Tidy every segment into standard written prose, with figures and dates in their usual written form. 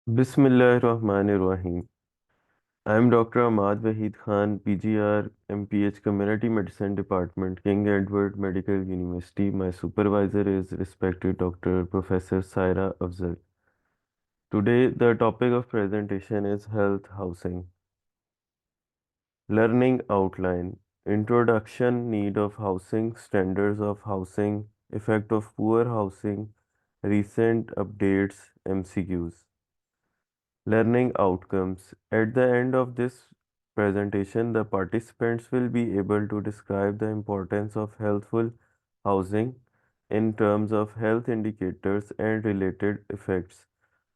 Bismillahirrahmanirrahim. I am Dr. Ammad Waheed Khan, PGR, MPH Community Medicine Department, King Edward Medical University. My supervisor is respected Dr. Professor Saira Afzal. Today, the topic of presentation is health housing. Learning outline, introduction, need of housing, standards of housing, effect of poor housing, recent updates, MCQs. Learning outcomes. At the end of this presentation, the participants will be able to describe the importance of healthful housing in terms of health indicators and related effects.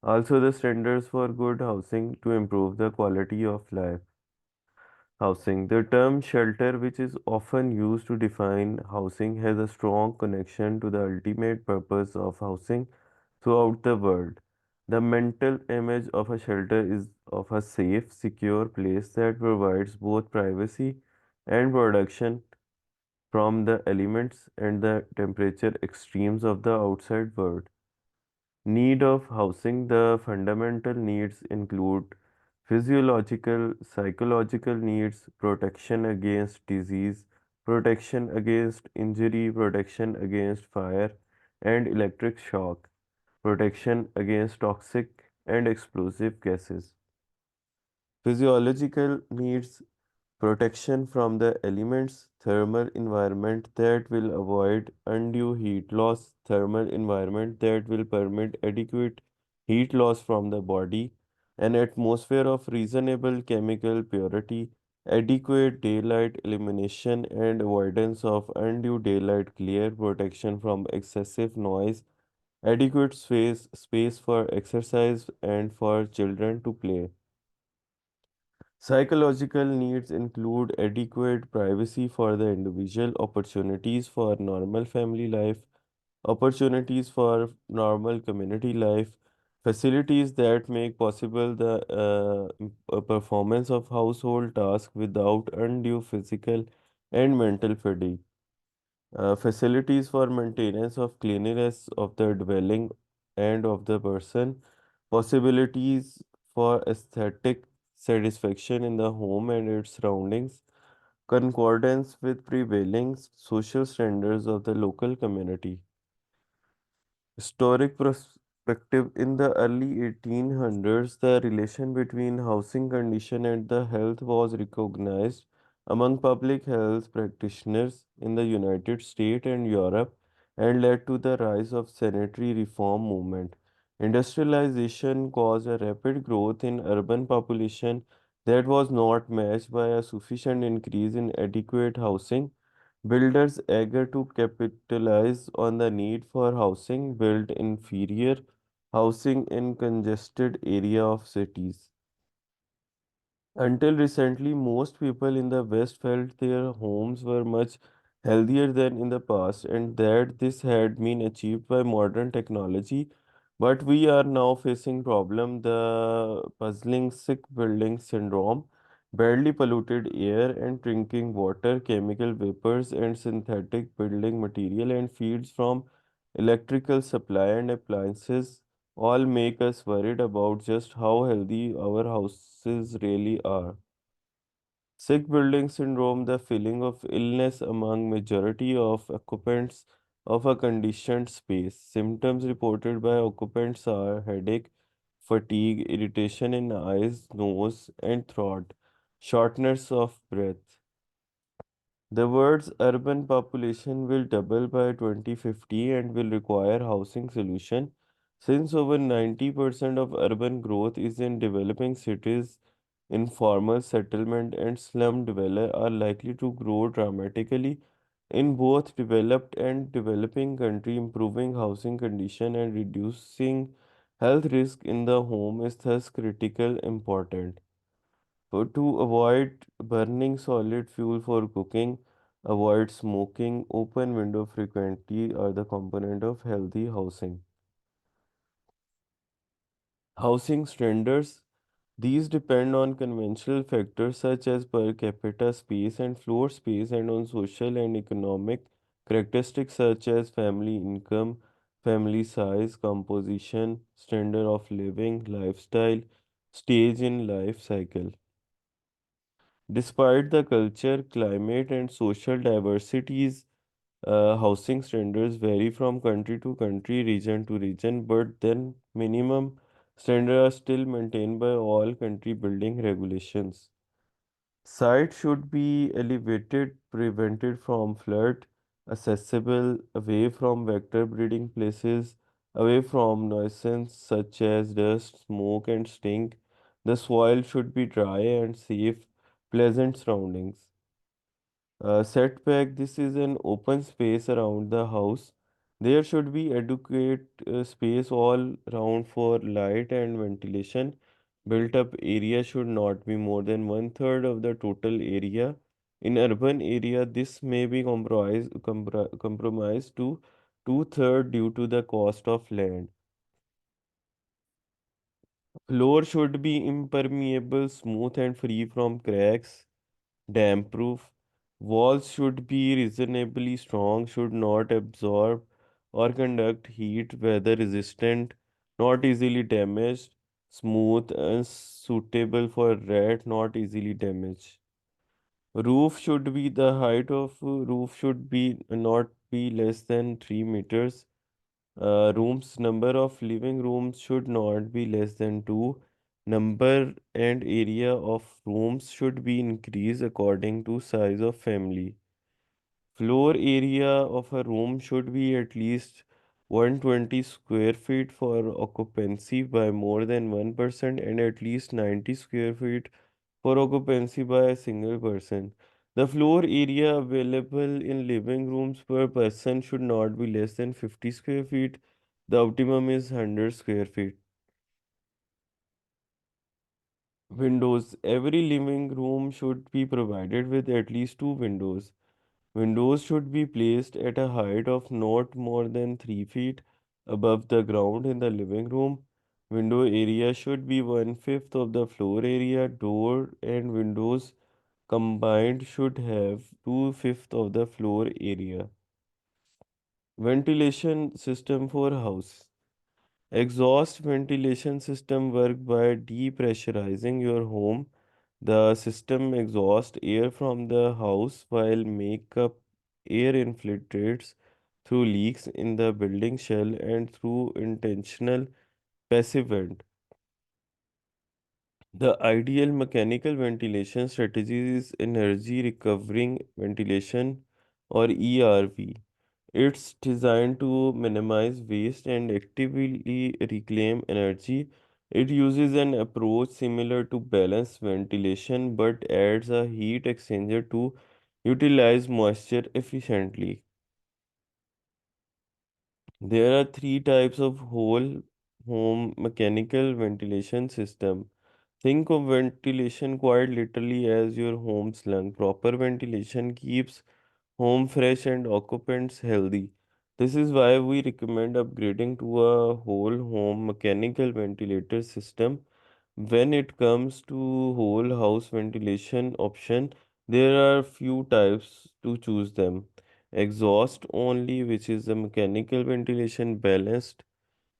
Also, the standards for good housing to improve the quality of life. Housing. The term shelter, which is often used to define housing, has a strong connection to the ultimate purpose of housing throughout the world. The mental image of a shelter is of a safe, secure place that provides both privacy and protection from the elements and the temperature extremes of the outside world. Need of housing. The fundamental needs include physiological, psychological needs, protection against disease, protection against injury, protection against fire and electric shock, protection against toxic and explosive gases. Physiological needs protection from the elements, thermal environment that will avoid undue heat loss, thermal environment that will permit adequate heat loss from the body, an atmosphere of reasonable chemical purity, adequate daylight illumination and avoidance of undue daylight glare, protection from excessive noise, adequate space for exercise and for children to play. Psychological needs include adequate privacy for the individual, opportunities for normal family life, opportunities for normal community life, facilities that make possible the performance of household tasks without undue physical and mental fatigue, facilities for maintenance of cleanliness of the dwelling and of the person, possibilities for aesthetic satisfaction in the home and its surroundings, concordance with prevailing social standards of the local community. Historic perspective. In the early 1800s, the relation between housing condition and the health was recognized among public health practitioners in the United States and Europe and led to the rise of sanitary reform movement. Industrialization caused a rapid growth in urban population that was not matched by a sufficient increase in adequate housing. Builders eager to capitalize on the need for housing built inferior housing in congested area of cities. Until recently, most people in the West felt their homes were much healthier than in the past and that this had been achieved by modern technology. But we are now facing problem, the puzzling sick building syndrome, badly polluted air and drinking water, chemical vapors and synthetic building material and feeds from electrical supply and appliances all make us worried about just how healthy our houses really are. Sick building syndrome, the feeling of illness among majority of occupants of a conditioned space. Symptoms reported by occupants are headache, fatigue, irritation in eyes, nose, and throat, shortness of breath. The world's urban population will double by 2050 and will require housing solution. Since over 90% of urban growth is in developing cities, informal settlement and slum dweller are likely to grow dramatically in both developed and developing country. Improving housing condition and reducing health risk in the home is thus critical important. To avoid burning solid fuel for cooking, avoid smoking, open window frequently are the component of healthy housing. Housing standards. These depend on conventional factors such as per capita space and floor space and on social and economic characteristics such as family income, family size, composition, standard of living, lifestyle, stage in life cycle. Despite the culture, climate, and social diversities, housing standards vary from country to country, region to region, but then minimum standards are still maintained by all country building regulations. Sites should be elevated, prevented from flood, accessible, away from vector breeding places, away from nuisance such as dust, smoke, and stink. The soil should be dry and safe, pleasant surroundings. Setback, this is an open space around the house. There should be adequate space all around for light and ventilation. Built up area should not be more than one third of the total area. In urban area, this may be compromised to two-third due to the cost of land. Floor should be impermeable, smooth, and free from cracks. Damp proof. Walls should be reasonably strong, should not absorb or conduct heat, weather resistant, not easily damaged, smooth and suitable for rat, not easily damaged. Roof should be the height of roof should be not be less than 3 meters. Rooms number of living rooms should not be less than 2. Number and area of rooms should be increased according to size of family. Floor area of a room should be at least 120 square feet for occupancy by more than 1% and at least 90 square feet for occupancy by a single person. The floor area available in living rooms per person should not be less than 50 square feet. The optimum is 100 square feet. Windows. Every living room should be provided with at least two windows. Windows should be placed at a height of not more than 3 feet above the ground in the living room. Window area should be one-fifth of the floor area. Door and windows combined should have two-fifth of the floor area. Ventilation system for house. Exhaust ventilation system work by depressurizing your home. The system exhausts air from the house while make up air infiltrates through leaks in the building shell and through intentional passive vent. The ideal mechanical ventilation strategy is energy recovering ventilation or ERV. It's designed to minimize waste and actively reclaim energy. It uses an approach similar to balanced ventilation but adds a heat exchanger to utilize moisture efficiently. There are three types of whole home mechanical ventilation system. Think of ventilation quite literally as your home's lung. Proper ventilation keeps home fresh and occupants healthy. This is why we recommend upgrading to a whole home mechanical ventilator system. When it comes to whole house ventilation option, there are few types to choose them. Exhaust only, which is the mechanical ventilation balanced,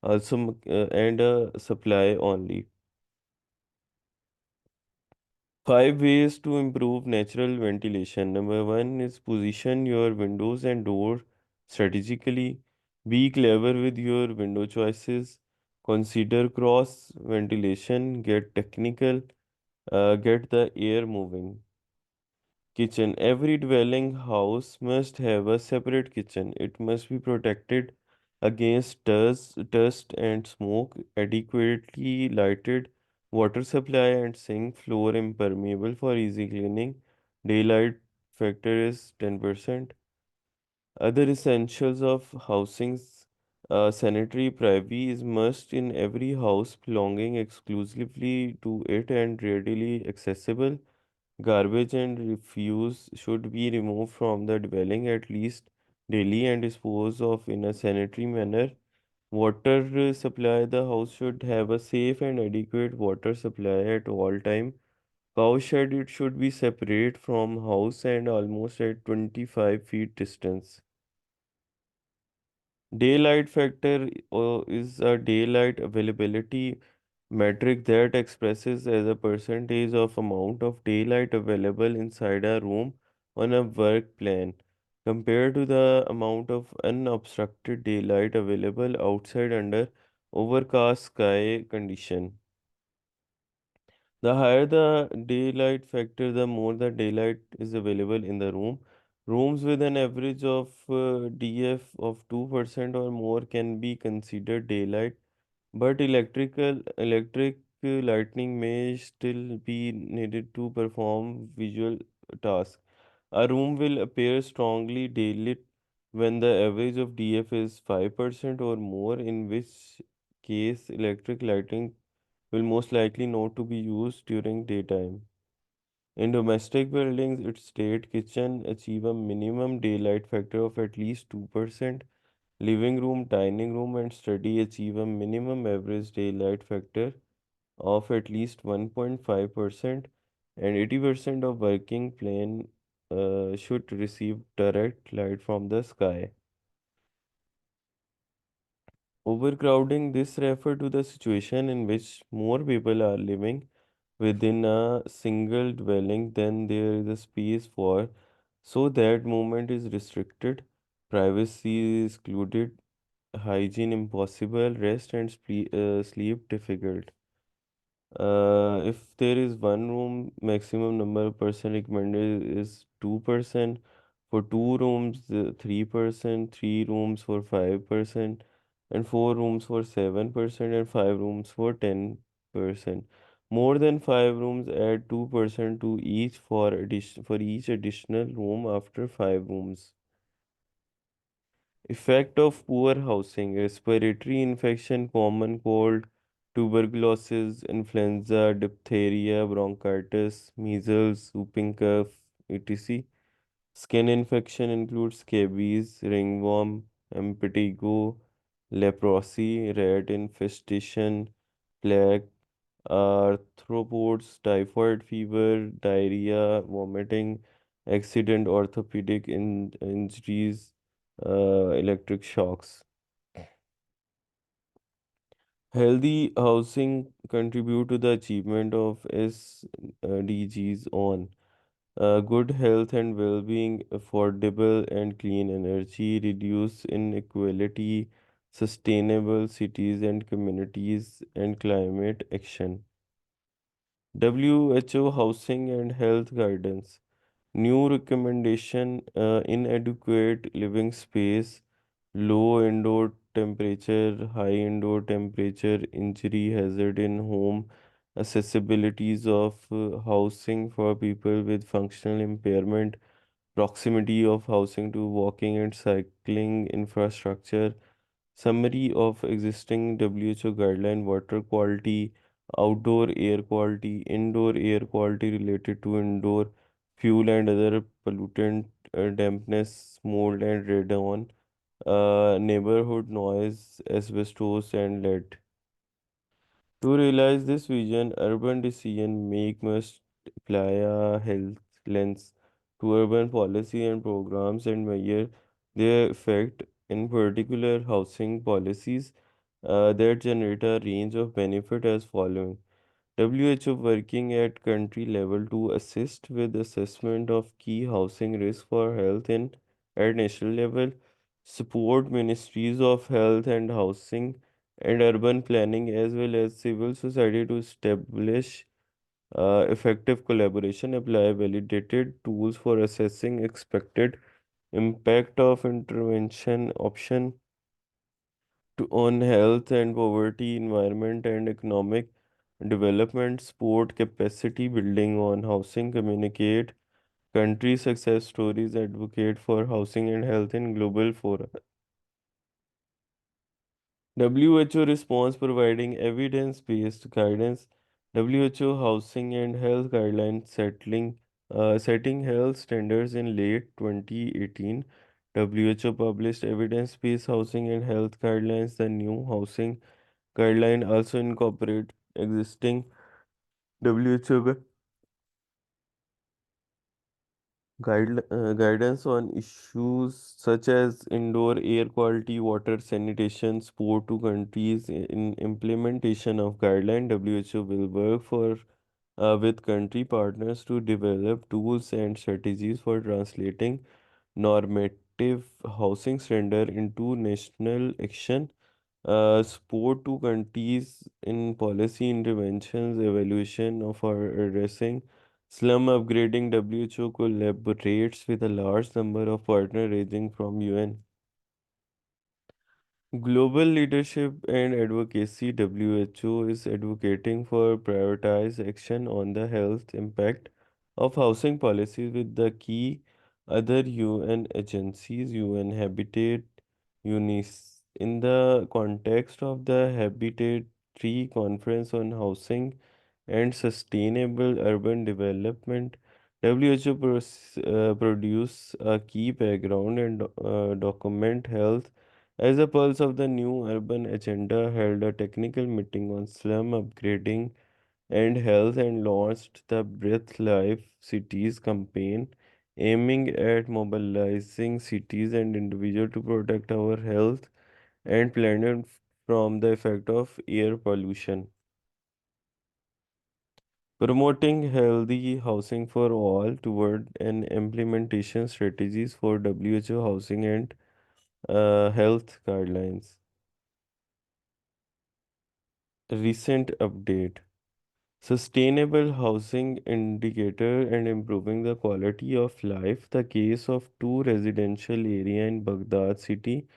and a supply only. Five ways to improve natural ventilation. Number one is position your windows and door strategically. Be clever with your window choices. Consider cross ventilation. Get technical. Get the air moving. Kitchen. Every dwelling house must have a separate kitchen. It must be protected against dust and smoke, adequately lighted, water supply and sink floor impermeable for easy cleaning. Daylight factor is 10%. Other essentials of housings, sanitary privy is must in every house belonging exclusively to it and readily accessible. Garbage and refuse should be removed from the dwelling at least daily and disposed of in a sanitary manner. Water supply, the house should have a safe and adequate water supply at all time. Cow shed, it should be separate from house and almost at 25 feet distance. Daylight factor is a daylight availability metric that expresses as a percentage of amount of daylight available inside a room on a work plan compared to the amount of unobstructed daylight available outside under overcast sky condition. The higher the daylight factor, the more the daylight is available in the room. Rooms with an average of DF of 2% or more can be considered daylight, but electric lighting may still be needed to perform visual tasks. A room will appear strongly daylit when the average of DF is 5% or more, in which case electric lighting will most likely not to be used during daytime. In domestic buildings, its state kitchen achieve a minimum daylight factor of at least 2%. Living room, dining room, and study achieve a minimum average daylight factor of at least 1.5%, and 80% of working plane should receive direct light from the sky. Overcrowding, this refers to the situation in which more people are living within a single dwelling than there is a space for, so that movement is restricted, privacy is excluded, hygiene impossible, rest and sleep difficult. If there is one room, maximum number of person recommended is 2%. For two rooms, 3%, three rooms for 5%, and four rooms for 7%, and five rooms for 10%. More than five rooms add 2% to each for each additional room after five rooms. Effect of poor housing, respiratory infection, common cold, tuberculosis, influenza, diphtheria, bronchitis, measles, whooping cough, etc. Skin infection includes scabies, ringworm, impetigo, leprosy, rat infestation, plague, arthropods, typhoid fever, diarrhea, vomiting, accident, orthopedic injuries, electric shocks. Healthy housing contribute to the achievement of SDGs on good health and well-being, affordable and clean energy, reduce inequality, sustainable cities and communities, and climate action. WHO Housing and Health Guidance. New recommendation, inadequate living space, low indoor temperature, high indoor temperature, injury hazard in home, accessibilities of housing for people with functional impairment, proximity of housing to walking and cycling infrastructure, summary of existing WHO guideline, water quality, outdoor air quality, indoor air quality related to indoor fuel and other pollutant, dampness, mold and radon, neighborhood noise, asbestos and lead. To realize this vision, urban decision make must apply a health lens to urban policy and programs and measure their effect, in particular housing policies that generate a range of benefit as following. WHO working at country level to assist with assessment of key housing risk for health and at national level, support ministries of health and housing and urban planning as well as civil society to establish effective collaboration, apply validated tools for assessing expected impact of intervention option on health and poverty, environment and economic development, sport capacity building on housing, communicate country success stories, advocate for housing and health in global fora. WHO response providing evidence-based guidance. WHO Housing and Health Guidelines setting health standards in late 2018. WHO published evidence-based housing and health guidelines. The new housing guideline also incorporate existing WHO Guidance on issues such as indoor air quality, water sanitation, support to countries in implementation of guideline. WHO will work for with country partners to develop tools and strategies for translating normative housing standard into national action. Support to countries in policy interventions, evaluation of our addressing slum upgrading. WHO collaborates with a large number of partners ranging from UN. Global leadership and advocacy. WHO is advocating for prioritized action on the health impact of housing policies with the key other UN agencies, UN Habitat, UNICE. In the context of the Habitat 3 Conference on Housing and Sustainable Urban Development, WHO produce a key background and document health as a pulse of the new urban agenda, held a technical meeting on slum upgrading and health and launched the Breath Life Cities campaign, aiming at mobilizing cities and individuals to protect our health and planet from the effect of air pollution. Promoting healthy housing for all toward an implementation strategies for WHO housing and health guidelines. Recent update. Sustainable housing indicator and improving the quality of life. The case of two residential area in Baghdad city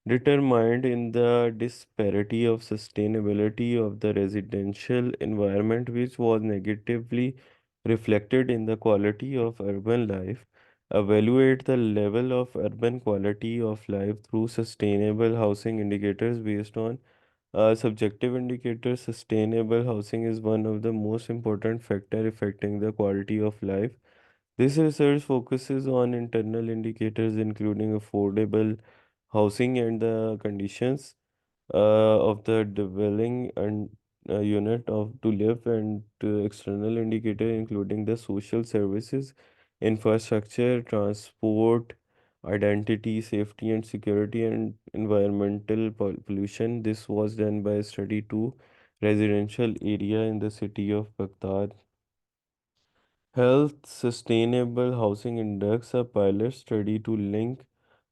determined in the disparity of sustainability of the residential environment, which was negatively reflected in the quality of urban life. Evaluate the level of urban quality of life through sustainable housing indicators based on subjective indicators. Sustainable housing is one of the most important factor affecting the quality of life. This research focuses on internal indicators including affordable housing and the conditions of the dwelling and unit of to live, and external indicator including the social services, infrastructure, transport, identity, safety and security, and environmental pollution. This was done by a study to residential area in the city of Baghdad. Health Sustainable Housing Index, a pilot study to link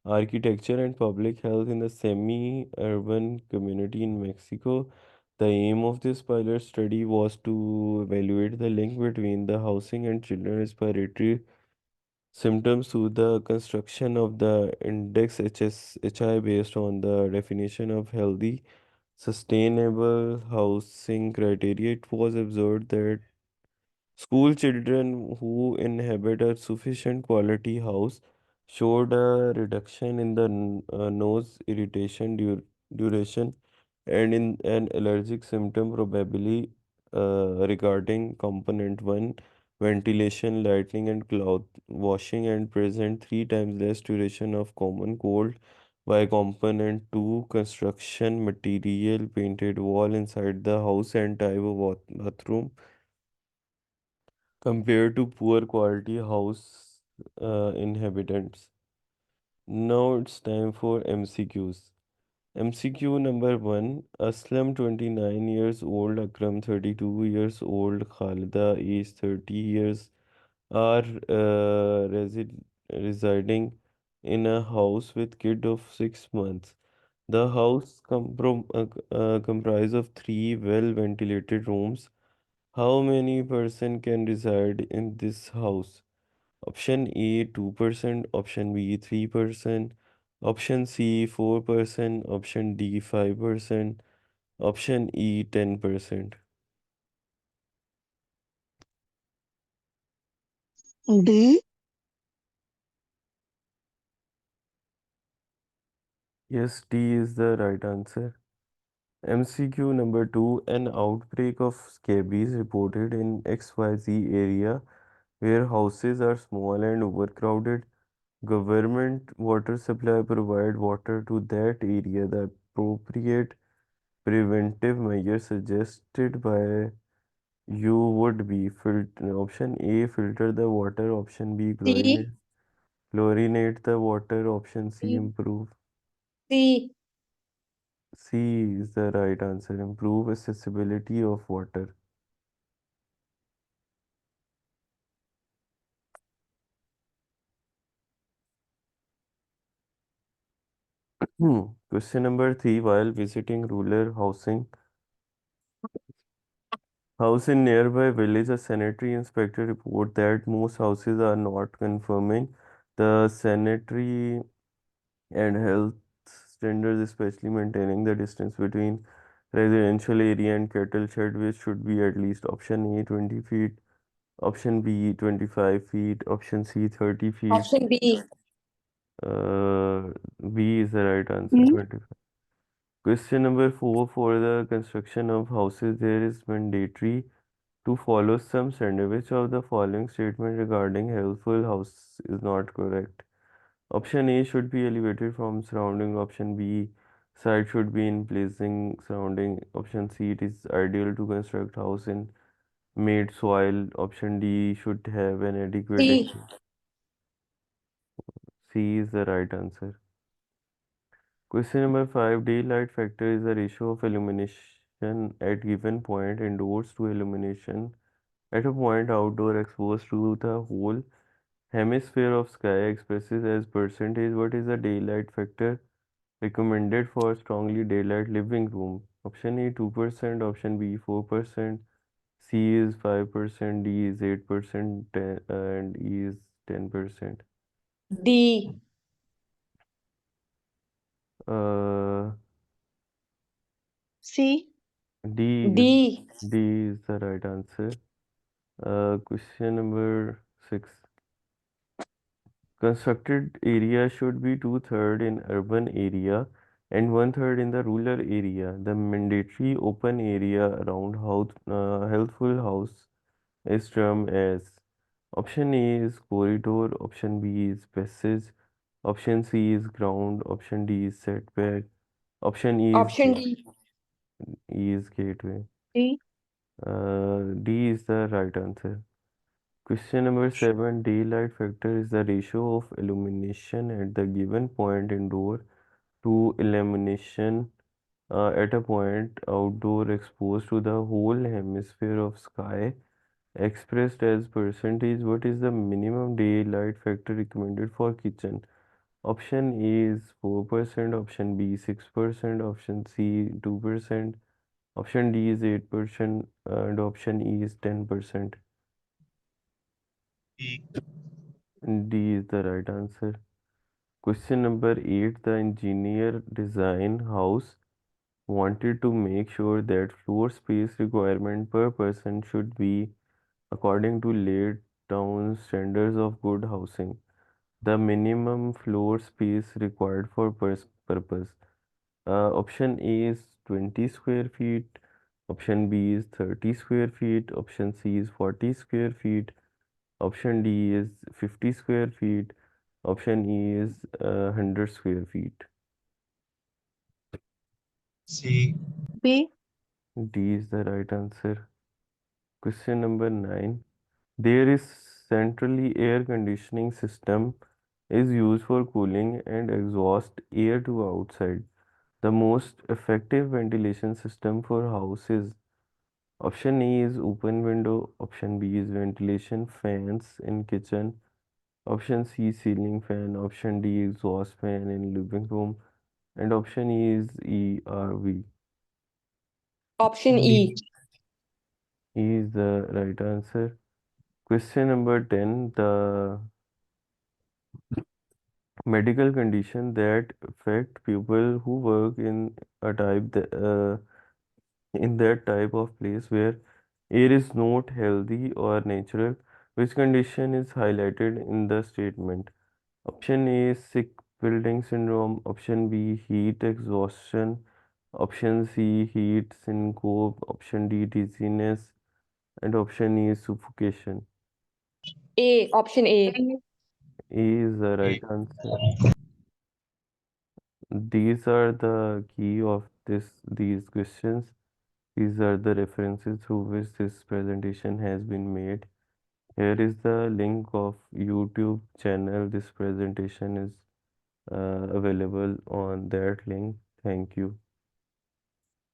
architecture and public health in the semi-urban community in Mexico. The aim of this pilot study was to evaluate the link between the housing and children respiratory symptoms through the construction of the index HI based on the definition of healthy, sustainable housing criteria. It was observed that school children who inhabit a sufficient quality house showed a reduction in the nose irritation duration and in an allergic symptom probably regarding component 1 ventilation, lighting and cloth washing, and present 3 times less duration of common cold by component 2 construction material, painted wall inside the house and type of bathroom compared to poor quality house inhabitants. Now it's time for MCQs. MCQ number 1. Aslam 29 years old, Akram 32 years old, Khalida age 30 years are residing in a house with kid of 6 months. The house comprise of 3 well ventilated rooms. How many person can reside in this house? Option A 2%, option B 3%, option C 4%, option D 5%, option E 10%. D. Yes, D is the right answer. MCQ number 2. An outbreak of scabies reported in XYZ area where houses are small and overcrowded. Government water supply provide water to that area. The appropriate preventive measures suggested by You would be option A, filter the water. Option B, C. chlorinate the water. Option C, C. improve. C. C is the right answer. Improve accessibility of water. Question number 3. While visiting rural house in nearby village, a sanitary inspector report that most houses are not conforming the sanitary and health standards, especially maintaining the distance between residential area and cattle shed, which should be at least option A 20 feet, option B 25 feet, option C 30 feet. Option B. Uh, B is the right answer, Hmm? 25. Question number 4. For the construction of houses, there is mandatory to follow some standard. Which of the following statement regarding helpful house is not correct? Option A should be elevated from surrounding. Option B, site should be in placing surrounding. Option C, it is ideal to construct house in made soil. Option D should have an adequate C. exit. C is the right answer. Question number 5. Daylight factor is the ratio of illumination at given point indoors to illumination at a point outdoor exposed to the whole hemisphere of sky expresses as percentage. What is the daylight factor recommended for strongly daylight living room? Option A 2%, option B 4%, C is 5%, D is 8%, and E is 10%. D. Uh, C. D is D. D is the right answer. Question number 6. Constructed area should be two-thirds in urban area and one-third in the rural area. The mandatory open area around healthful house is termed as option A is corridor, option B is passage, option C is ground, option D is setback, option Option D. E is gateway. D. D is the right answer. Question number 7. Daylight factor is the ratio of illumination at the given point indoor to illumination at a point outdoor exposed to the whole hemisphere of sky expressed as percentage. What is the minimum daylight factor recommended for kitchen? Option A is 4%, option B 6%, option C 2%, option D is 8%, and option E is 10%. D is the right answer. Question number 8. The engineer design house wanted to make sure that floor space requirement per person should be according to laid down standards of good housing. The minimum floor space required for purpose. Option A is 20 square feet. Option B is 30 square feet. Option C is 40 square feet. Option D is 50 square feet. Option E is 100 square feet. C. B. D is the right answer. Question number 9. There is centrally air conditioning system is used for cooling and exhaust air to outside. The most effective ventilation system for houses. Option A is open window. Option B is ventilation fans in kitchen. Option C ceiling fan. Option D exhaust fan in living room. And option E is ERV. Option E. E is the right answer. Question number 10. The medical condition that affect people who work in that type of place where air is not healthy or natural. Which condition is highlighted in the statement? Option A is sick building syndrome. Option B heat exhaustion. Option C heat syncope. Option D dizziness. And option E is suffocation. A. Option A. A is the right answer. These are the key of these questions. These are the references through which this presentation has been made. Here is the link of YouTube channel. This presentation is available on that link. Thank you.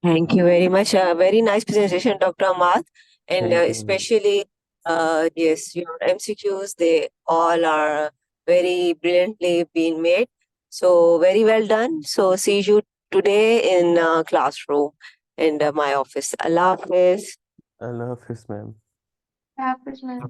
Thank you very much. Very nice presentation, Dr. Ahmad. And Thank you. especially, yes, your MCQs, they all are very brilliantly being made. So, very well done. So, see you today in classroom in my office. Allah Hafiz. Allah Hafiz, ma'am. Happy, man.